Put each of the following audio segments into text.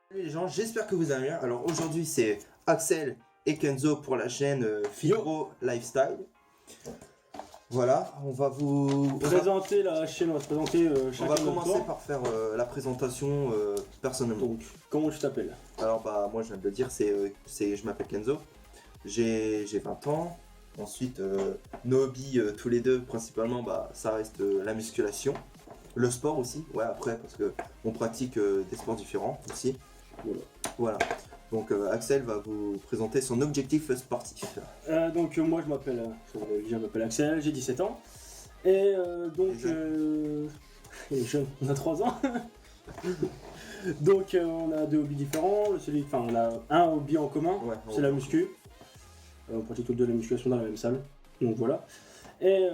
Salut les gens, j'espère que vous allez bien. Alors aujourd'hui c'est Axel et Kenzo pour la chaîne Fibro Lifestyle. Voilà, on va vous présenter la chaîne, on va se présenter on chacun va notre commencer tour. par faire la présentation personnellement. Donc, comment tu t'appelles? Alors bah moi je viens de le dire, je m'appelle Kenzo. J'ai 20 ans. Ensuite nos hobbies tous les deux principalement bah ça reste la musculation. Le sport aussi, ouais après parce que on pratique des sports différents aussi. Voilà. Donc Axel va vous présenter son objectif sportif. Donc moi je m'appelle Axel, j'ai 17 ans. Et donc il est jeune, on a 3 ans. Donc on a deux hobbies différents. On a un hobby en commun, Ouais, c'est la muscu. On pratique tous deux la musculation dans la même salle. Donc voilà. Et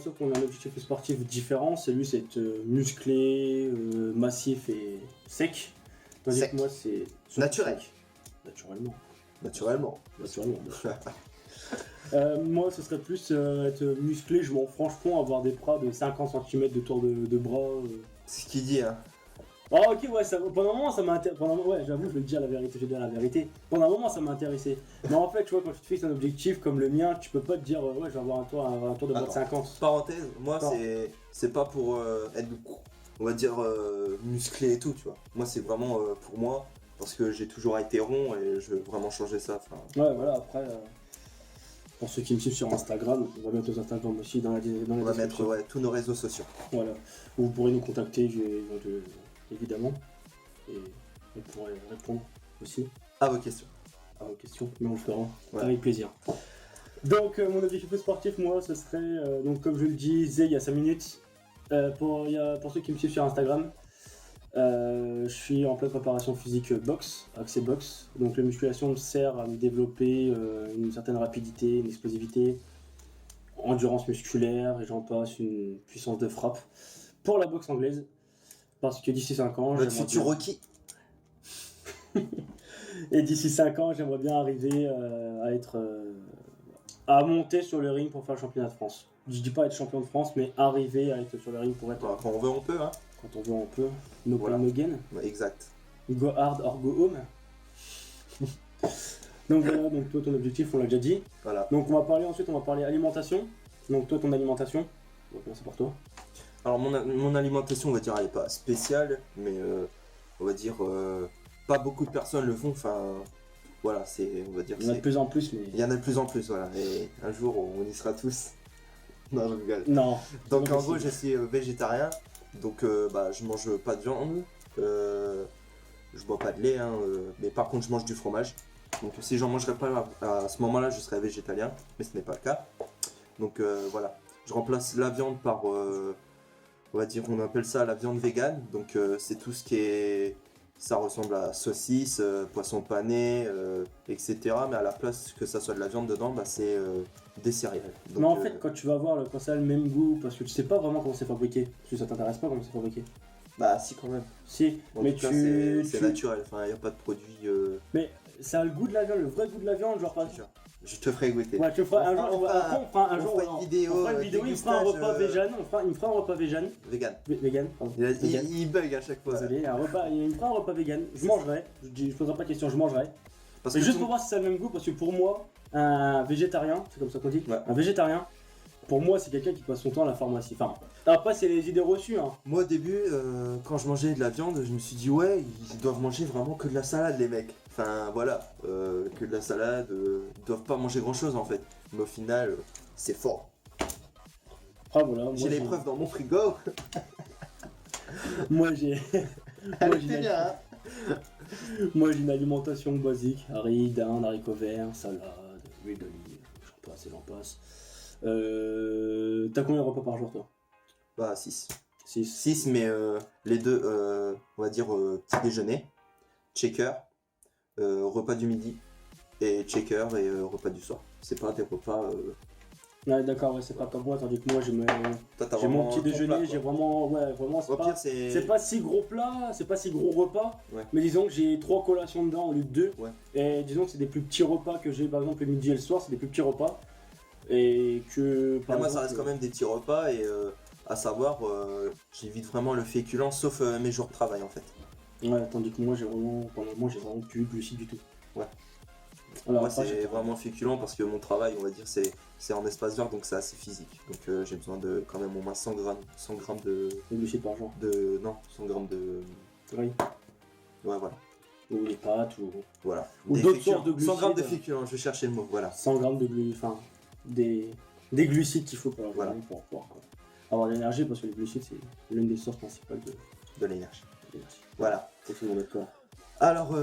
sauf qu'on a un objectif sportif différent, c'est être musclé, massif et sec. Tandis Sec. que moi c'est Naturel. Naturellement. Naturellement. Moi ce serait plus être musclé, je m'en franchement avoir des bras de 50 cm de tour de bras. C'est ce qu'il dit hein. Ah ok ouais, pendant un moment ça m'a intéressé. Ouais j'avoue je vais le dire la vérité, je vais dire la vérité. Pendant un moment ça m'a intéressé. Mais en fait tu vois quand tu te fixes un objectif comme le mien, tu peux pas te dire ouais je vais avoir un tour de bras de 50. Parenthèse, moi Non. c'est pas pour être on va dire musclé et tout tu vois. Moi c'est vraiment pour moi parce que j'ai toujours été rond et je veux vraiment changer ça. Enfin, Ouais voilà après pour ceux qui me suivent sur Instagram, on va mettre nos Instagram aussi dans la on va mettre description. tous nos réseaux sociaux. Voilà. Vous pourrez nous contacter évidemment. Et on pourrait répondre aussi À vos questions. à vos questions, mais on le fera Ouais. avec plaisir. Donc mon objectif sportif, moi, ce serait, donc comme je le disais il y a 5 minutes, pour ceux qui me suivent sur Instagram, je suis en pleine préparation physique boxe, accès boxe. Donc la musculation me sert à me développer une certaine rapidité, une explosivité, endurance musculaire, et j'en passe, une puissance de frappe pour la boxe anglaise. Parce que d'ici 5 ans, Notre j'aimerais futur bien- Rocky. Et d'ici 5 ans, j'aimerais bien arriver à monter sur le ring pour faire le championnat de France. Je dis pas être champion de France, mais arriver à être sur le ring pour être. Bah, quand on veut on peut hein. Quand on veut, on peut. No Voilà. pain, no gain. Ouais, exact. Go hard or go home. Donc voilà, donc toi ton objectif, on l'a déjà dit. Voilà. Donc on va parler alimentation. Donc toi ton alimentation. On va commencer par toi. Alors mon alimentation on va dire elle est pas spéciale mais on va dire pas beaucoup de personnes le font. Enfin voilà on va dire Il y en a de plus en plus, mais. il y en a de plus en plus voilà et un jour on y sera tous. Non je rigole. Non. Donc pas en gros possible. je suis végétarien donc bah je mange pas de viande, je bois pas de lait hein, mais par contre je mange du fromage. Donc si j'en mangerais pas à ce moment-là je serais végétalien mais ce n'est pas le cas. Donc voilà, je remplace la viande par on va dire on appelle ça la viande végane. Donc c'est tout ce qui est ça ressemble à saucisse, poisson pané, etc. Mais à la place que ça soit de la viande dedans, bah, c'est des céréales. Donc, Mais en fait, quand tu vas voir quand ça a le même goût, parce que tu sais pas vraiment comment c'est fabriqué, parce que ça t'intéresse pas comment c'est fabriqué. bah si quand même. Si, En mais tout cas, c'est naturel. Enfin, il n'y a pas de produit. Mais ça a le goût de la viande, le vrai goût de la viande, genre pas. Je te ferai goûter. Ouais, tu feras un jour, on fera un on jour, fera une vidéo, on fera une vidéo, il me fera un dégustage, repas végane, il me fera un repas végane, Vegan. vegan, pardon. Vegan. Il bug à chaque fois. Désolé, il me fera un repas vegan, je mangerai, je poserai pas de questions, je mangerai. Parce Et que juste tout- pour voir si ça a le même goût, parce que pour moi, un végétarien, c'est comme ça qu'on dit, Ouais. un végétarien, pour moi c'est quelqu'un qui passe son temps à la pharmacie. Enfin, après c'est les idées reçues, hein. Moi au début, quand je mangeais de la viande, je me suis dit ouais, ils doivent manger vraiment que de la salade les mecs. Enfin voilà, que de la salade, ils doivent pas manger grand chose en fait. Mais au final, c'est fort. Ah voilà, moi J'ai les preuves dans mon frigo. Moi j'ai. Elle Moi, était j'ai- bien hein. Moi j'ai une alimentation basique, haricots, dinde, haricots verts, salade, huile d'olive, j'en passe. T'as combien de repas par jour toi? Bah 6. 6. 6 mais les deux, on va dire petit déjeuner, checker, repas du midi et checker et repas du soir. C'est pas des repas... Ouais d'accord, ouais, c'est pas comme moi, tandis que moi Toi, t'as j'ai mon vraiment petit ton déjeuner, plat, quoi. j'ai vraiment, ouais, vraiment Au pire c'est... c'est pas si gros plat, c'est pas si gros repas, Ouais. mais disons que j'ai 3 collations dedans au lieu de 2. Ouais. Et disons que c'est des plus petits repas que j'ai par exemple le midi et le soir, c'est des plus petits repas. Et que Mais moi ça reste quand même des petits repas et à savoir j'évite vraiment le féculent sauf mes jours de travail en fait. Ouais, tandis que moi, pendant le moment, j'ai vraiment plus de glucides du tout. Ouais. Alors, Moi, après, c'est vraiment féculent parce que mon travail, on va dire, c'est en espace vert, donc c'est assez physique. Donc j'ai besoin de quand même au moins 100 grammes les glucides par jour. non, 100 grammes de... Oui. Ouais, voilà. Ou les pâtes, ou Voilà. Ou Des d'autres féculents. sortes de 100 grammes de glucides. féculents, je vais chercher le mot, voilà. 100 grammes de glucides, enfin, des glucides qu'il faut pour la Voilà. journée pour pouvoir avoir de l'énergie, parce que les glucides, c'est l'une des sources principales De l'énergie. d'énergie. Voilà. C'est tout le monde d'accord. Alors,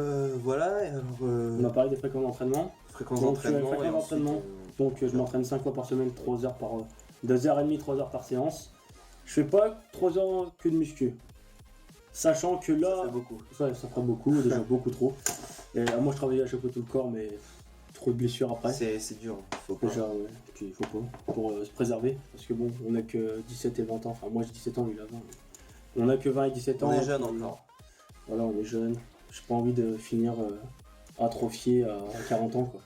voilà. Et alors, On a parlé des fréquences d'entraînement. fréquence Donc, d'entraînement. fréquence Et ensuite, d'entraînement. Donc, je m'entraîne 5 fois par semaine, 3 heures par 2h30, 3 heures par séance. Je fais pas 3 heures que de muscu. Sachant que là, ça fait beaucoup. ça fera beaucoup, déjà beaucoup trop. Et moi, je travaillais à chaque fois tout le corps, mais trop de blessures après. C'est dur, faut pas. Déjà, ouais, puis il faut pas, pour se préserver, parce que bon, on a que 17 et 20 ans, enfin moi j'ai 17 ans, lui il a 20. On a que 20 et 17 ans. On est jeune puis, encore. Voilà, on est jeune. J'ai pas envie de finir atrophié à 40 ans, quoi.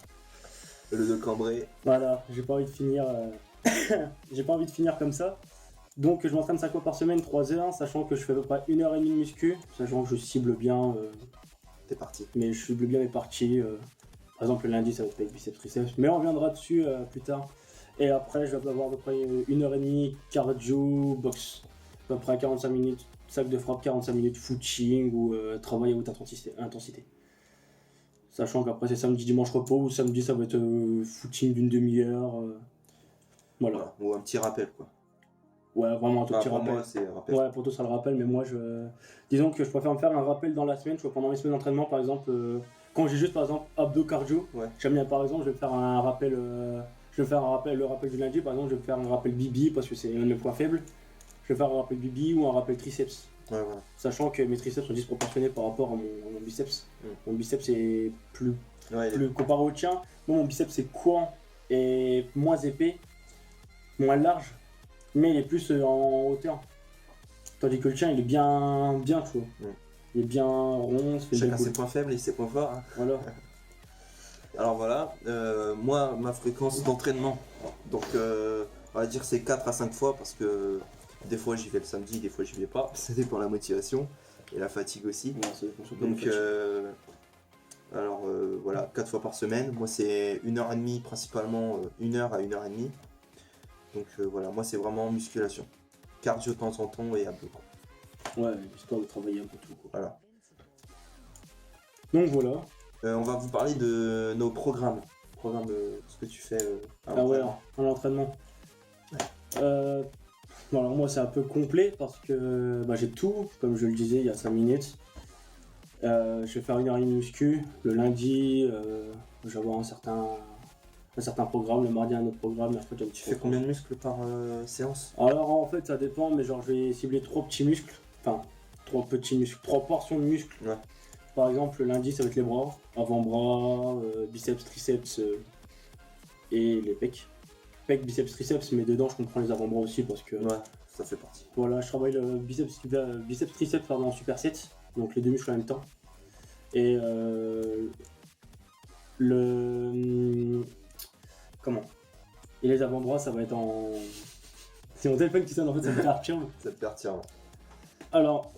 Le de Cambrai. Voilà, j'ai pas envie de finir j'ai pas envie de finir comme ça. Donc je m'entraîne 5 fois par semaine, 3 heures, sachant que je fais à peu près 1h30 de muscu, sachant que je cible bien T'es parti. mais je cible bien mes parties. Par exemple, le lundi, ça va être avec biceps triceps, mais on reviendra dessus plus tard. Et après, je vais avoir à peu près 1h30 cardio, boxe, à peu près 45 minutes, sac de frappe, 45 minutes footing ou travail à haute intensité. Sachant qu'après, c'est samedi, dimanche repos, ou samedi, ça va être footing d'une demi-heure. Voilà. Voilà. Ou un petit rappel, quoi. Ouais, vraiment un tout petit pour rappel. moi, c'est un rappel. Ouais, pour toi ça le rappelle, mais moi disons que je préfère me faire un rappel dans la semaine, tu vois, pendant mes semaines d'entraînement par exemple, quand j'ai juste par exemple abdos cardio, Ouais. j'aime bien par exemple, je vais me faire un rappel, le rappel du lundi par exemple, je vais me faire un rappel bibi parce que c'est un de mes points faibles, je vais faire un rappel bibi ou un rappel triceps, Ouais, voilà. sachant que mes triceps sont disproportionnés par rapport à mon biceps. Mon biceps est plus Ouais, comparé au tien, moi mon biceps c'est courant et moins épais, moins large, mais il est plus en hauteur. Tandis que le tien il est bien, tu vois. Il est bien rond, ça fait chacun bien ses points faibles et ses points forts. Hein. Voilà. Alors voilà, moi, ma fréquence d'entraînement, donc on va dire c'est 4 à 5 fois parce que des fois j'y vais le samedi, des fois j'y vais pas. Ça dépend de la motivation et la fatigue aussi. Donc alors voilà, 4 fois par semaine. Moi c'est 1h30 principalement, 1h à 1h30. Donc voilà, moi c'est vraiment musculation. Cardio de temps en temps et abdos. Ouais, histoire de travailler un peu tout. Quoi. Voilà. Donc voilà. On va vous parler de nos programmes. Ce que tu fais à Ah ouais, l'entraînement. en entraînement. Ouais. Bon, alors moi c'est un peu complet parce que j'ai tout, comme je le disais il y a 5 minutes. Je vais faire 1h30 muscu. Le lundi, je vais avoir un certain programme. Le mardi un autre programme. Mercredi un petit Tu fais combien de muscles par séance? Alors en fait ça dépend, mais genre je vais cibler 3 petits muscles. Enfin, 3 petits muscles, 3 portions de muscles. Ouais. Par exemple, le lundi, ça va être les bras, avant-bras, biceps, triceps et les pecs. Pecs, biceps, triceps, mais dedans, je comprends les avant-bras aussi parce que Ouais, ça fait partie. voilà, je travaille le biceps, triceps en superset, donc les deux muscles en même temps. Et comment Et les avant-bras, ça va être en. C'est mon téléphone qui sonne, en fait, ça me perturbe. Ça te perturbe. Alors,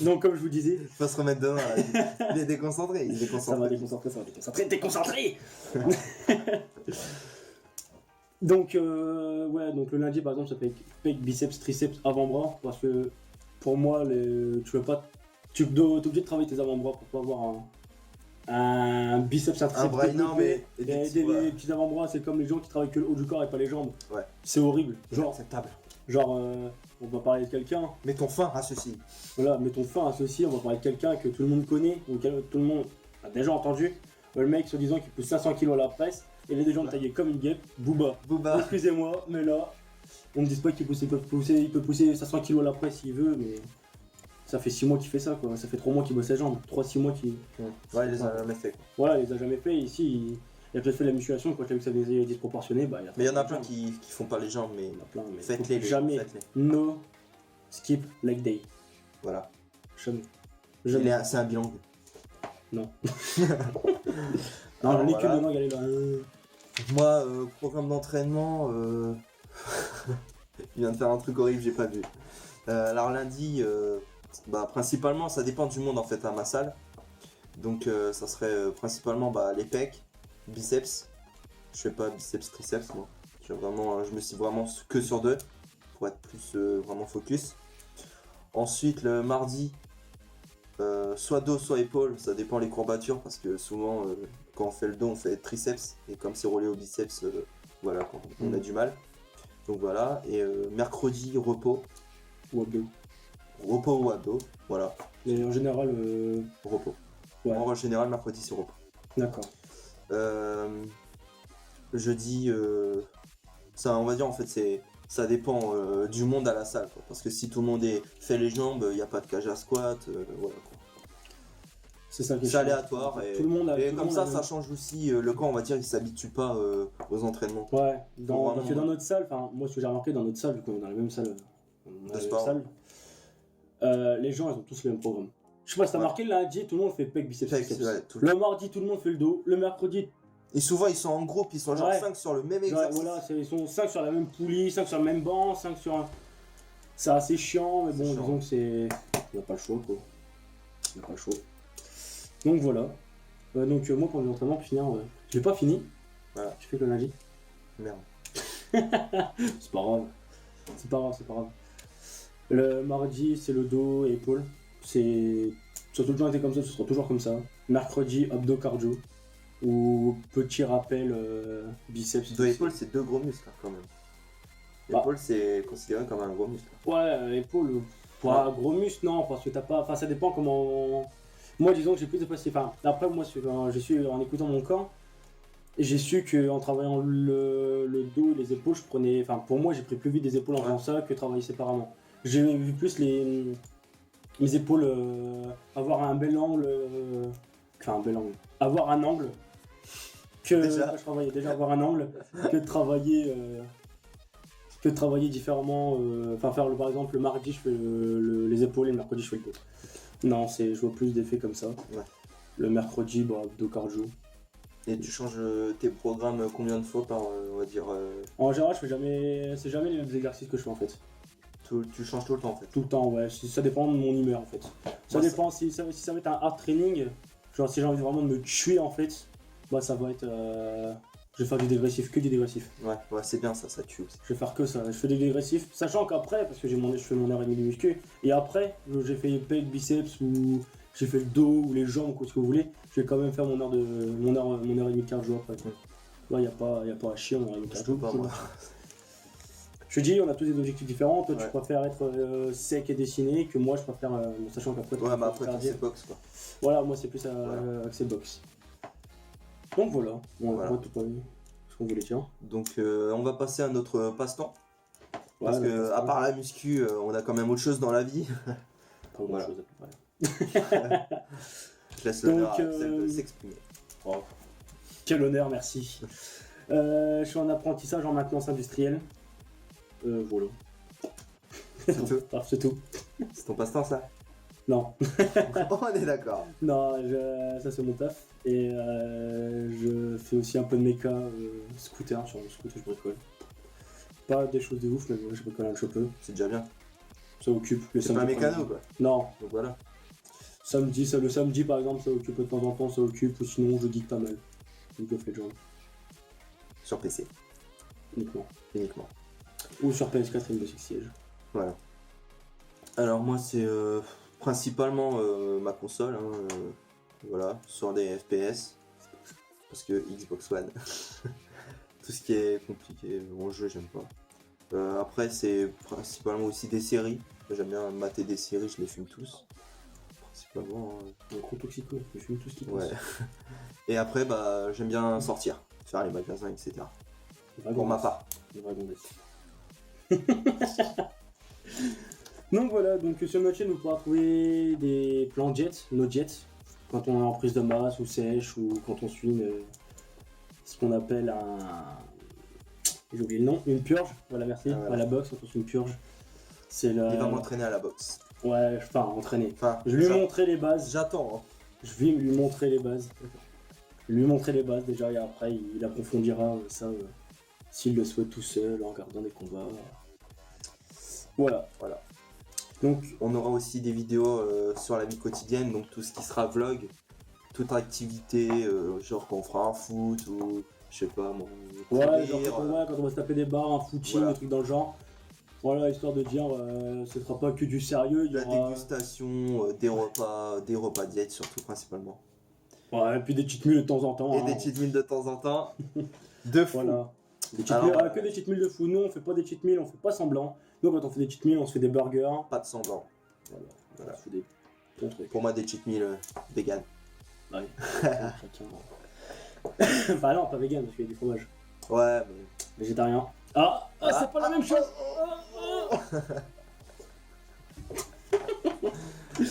donc comme je vous disais, Il faut se remettre demain. Là. Il est déconcentré. Il est ça va déconcentré. déconcentrer, déconcentré. Donc ouais, donc le lundi par exemple ça fait pec, biceps, triceps, avant-bras parce que pour moi tu veux pas, tu es obligé de travailler tes avant-bras pour pas avoir un biceps, un triceps. Un bras énorme développé. et des Et petits bras. les petits avant-bras, c'est comme les gens qui travaillent que le haut du corps et pas les jambes. Ouais. C'est horrible. Genre, Acceptable. on va parler de quelqu'un. Mets ton fin à ceci. Voilà, mettons fin à ceci, on va parler de quelqu'un que tout le monde connaît, ou que tout le monde a déjà entendu. Le mec, soi-disant, qui pousse 500 kg à la presse, et il a des jambes taillées comme une guêpe, Booba. Booba. Excusez-moi, mais là, on me dise pas qu'il peut pousser 500 kg à la presse s'il veut, mais ça fait 6 mois qu'il fait ça, quoi. Ça fait 3 mois qu'il bosse ses jambes, 3-6 mois qu'il. Ouais, il les a jamais fait. Quoi. Voilà, il les a jamais fait. Ici, il a peut-être fait la musculation, quand il a vu que ça faisait disproportionné, bah, Mais il y en a plein qui font pas les jambes, mais Il y en a plein, mais faites-les. faut jamais. Faites-les. No skip leg day. Voilà. Jamais. Jamais. C'est un bilan. Non. Alors, Non, les voilà. culs de langue, elle est là. Moi, programme d'entraînement, il vient de faire un truc horrible, j'ai pas vu. Alors lundi, Bah, principalement, ça dépend du monde en fait à ma salle. Donc ça serait principalement les pecs, biceps. Je fais pas biceps, triceps moi. Je me suis vraiment que sur 2 pour être plus vraiment focus. Ensuite le mardi, soit dos soit épaule, ça dépend les courbatures parce que souvent quand on fait le dos on fait triceps et comme c'est relié au biceps, voilà quoi, on a du mal. Donc voilà, et mercredi repos. Ou abdos. Repos ou abdos, voilà. Mais en général, Repos. Ouais. En général, mercredi c'est repos. D'accord. Jeudi, ça on va dire en fait ça dépend du monde à la salle quoi. Parce que si tout le monde fait les jambes, il n'y a pas de cage à squat, voilà quoi. C'est ça qui est C'est chiant. aléatoire et, Tout le monde a- et tout le comme monde ça a ça le- change aussi le corps, on va dire, il s'habitue pas aux entraînements. Ouais, Faut parce que vraiment- dans notre salle, enfin, moi ce que j'ai remarqué dans notre salle, vu qu'on est dans la même salle, De sport. les gens ils ont tous le même programme. Je sais pas si t'as Ouais. marqué, lundi tout le monde fait pec, biceps, Pecs, triceps. ouais, tout Le mardi tout le monde fait le dos, le mercredi, Et souvent ils sont en groupe, ils sont genre Ouais. 5 sur le même genre, exercice. voilà, ils sont 5 sur la même poulie, 5 sur le même banc, 5 sur un... C'est assez chiant, mais C'est bon, chiant. disons que c'est... Il n'y a pas le choix, quoi. Il n'y a pas le choix. Donc voilà. Moi pour l'entraînement, pour finir, je l'ai pas fini. Voilà. Je fais que le lundi. Merde. C'est pas grave. C'est pas grave, c'est pas grave. Le mardi, c'est le dos et épaules. Ça a toujours été comme ça, ce sera toujours comme ça. Mercredi, abdos cardio. Ou petit rappel biceps. Dos et épaule, c'est 2 gros muscles hein, quand même. Bah. L'épaule c'est considéré comme un gros muscle. Ouais, épaules. Pas gros muscle, non, parce que t'as pas. Enfin, ça dépend comment. Moi, disons que j'ai plus de facilité. Enfin, après, moi, je suis en écoutant mon corps. Et j'ai su qu'en travaillant le dos et les épaules, je prenais. Enfin, pour moi, j'ai pris plus vite des épaules en faisant ça que travailler séparément. J'ai vu plus mes épaules avoir un bel angle. Enfin, un bel angle. Avoir un angle. Que Déjà. je travaillais déjà avoir un angle. Que de travailler. Que de travailler différemment. Enfin, par exemple, le mardi, je fais les épaules et le mercredi, je fais le dos. Non, je vois plus d'effets comme ça. Ouais. Le mercredi, dos cardio. Et tu changes tes programmes combien de fois par, on va dire, En général, je fais jamais. C'est jamais les mêmes exercices que je fais en fait. tu changes tout le temps en fait. Tout le temps, ouais. Ça dépend de mon humeur en fait. Ça Moi, dépend si ça va être un hard training. Genre, si j'ai envie vraiment de me tuer en fait, bah ça va être. Je vais faire du dégressif, que du dégressif. Ouais, c'est bien ça tue aussi. Je vais faire que ça. Je fais du dégressif, sachant qu'après, parce que je fais mon heure et demie de muscu, et après, j'ai fait pec, biceps ou j'ai fait le dos ou les jambes, ou ce que vous voulez, je vais quand même faire mon heure et demie de cardio après. Là, y a pas à chier, mon heure et demie de Je cardio. peux pas moi. Je dis, on a tous des objectifs différents. Toi, tu Ouais. préfères être sec et dessiné, que moi, je préfère, sachant qu'après, tu Ouais, mais préfères après faire toi, dire- c'est boxe quoi. Voilà, moi, c'est plus Voilà. axé box. Donc voilà, on Voilà. voit tout pas ce qu'on voulait dire. Donc on va passer à notre passe-temps. Parce Voilà, que à part la muscu, on a quand même autre chose dans la vie. pas voilà. grand-chose à peu près. Je laisse Donc, l'honneur à Axel de s'exprimer. Oh, quel honneur, merci. Je suis en apprentissage en maintenance industrielle. Voilà. C'est tout. Ah, c'est tout. C'est ton passe-temps ça. Non, On est d'accord. non, ça c'est mon taf. Et je fais aussi un peu de méca scooter. Sur mon scooter, je bricole. Pas des choses de ouf, mais moi, je bricole un petit peu. C'est déjà bien. Ça occupe. Le C'est pas un samedi, mécano quoi. Non, Donc voilà. le samedi par exemple, ça occupe de temps en temps, ça occupe. Ou sinon, je geek pas mal. League of Legends, Sur PC, uniquement. uniquement. Ou sur PS4 Rainbow Six Siege. Voilà. Alors moi c'est principalement ma console, hein, voilà, sur des FPS, parce que Xbox One, tout ce qui est compliqué, mon jeu j'aime pas. Après c'est principalement aussi des séries, j'aime bien mater des séries, je les fume tous, principalement. Un gros toxico, je fume tout ce qui passe. Ouais. Et après j'aime bien sortir, faire les magasins, etc. Des Pour ma vagondes. part. Des vagondes. Donc voilà, donc sur notre chaîne vous pourrez trouver des plans jets, nos jets, quand on est en prise de masse ou sèche ou quand on suit ce qu'on appelle j'ai oublié le nom, une purge, voilà merci, Ah, voilà. à la boxe, quand on suit une purge. C'est Il va m'entraîner à la boxe. Ouais, enfin entraîner. Enfin, Je vais lui montrer les bases, j'attends. Hein. je vais lui montrer les bases. Lui montrer les bases déjà et après il approfondira ça s'il le souhaite tout seul en regardant des combats. Voilà. Donc, On aura aussi des vidéos sur la vie quotidienne, donc tout ce qui sera vlog, toute activité, genre quand on fera un foot ou je sais pas, moi, ouais, courir, genre quand on va se taper des barres, un footing, Voilà. des trucs dans le genre. Voilà, histoire de dire, ce sera pas que du sérieux, il y la aura... dégustation, des repas diète surtout principalement. Ouais, et puis des cheat meals de temps en temps. Et hein. des cheat meals de temps en temps. De fou. Voilà. Des cheat Alors, meals, que des cheat meals de fou. Nous, on fait pas des cheat meals, on fait pas semblant. Nous, quand on fait des cheat meals, on se fait des burgers. Pas de semblant. Voilà, on se fait des bons trucs. Pour moi, des cheat meals vegan. Ouais. Chacun. Bah non, pas vegan, parce qu'il y a du fromage. Ouais, mais. Végétarien. Ah, c'est pas la même chose.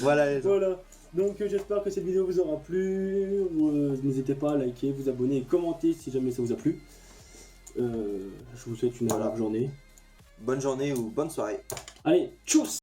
Voilà les gens. Voilà. Donc j'espère que cette vidéo vous aura plu. N'hésitez pas à liker, vous abonner et commenter si jamais ça vous a plu. Je vous souhaite une Voilà. agréable journée. Bonne journée ou bonne soirée. Allez, tchuss!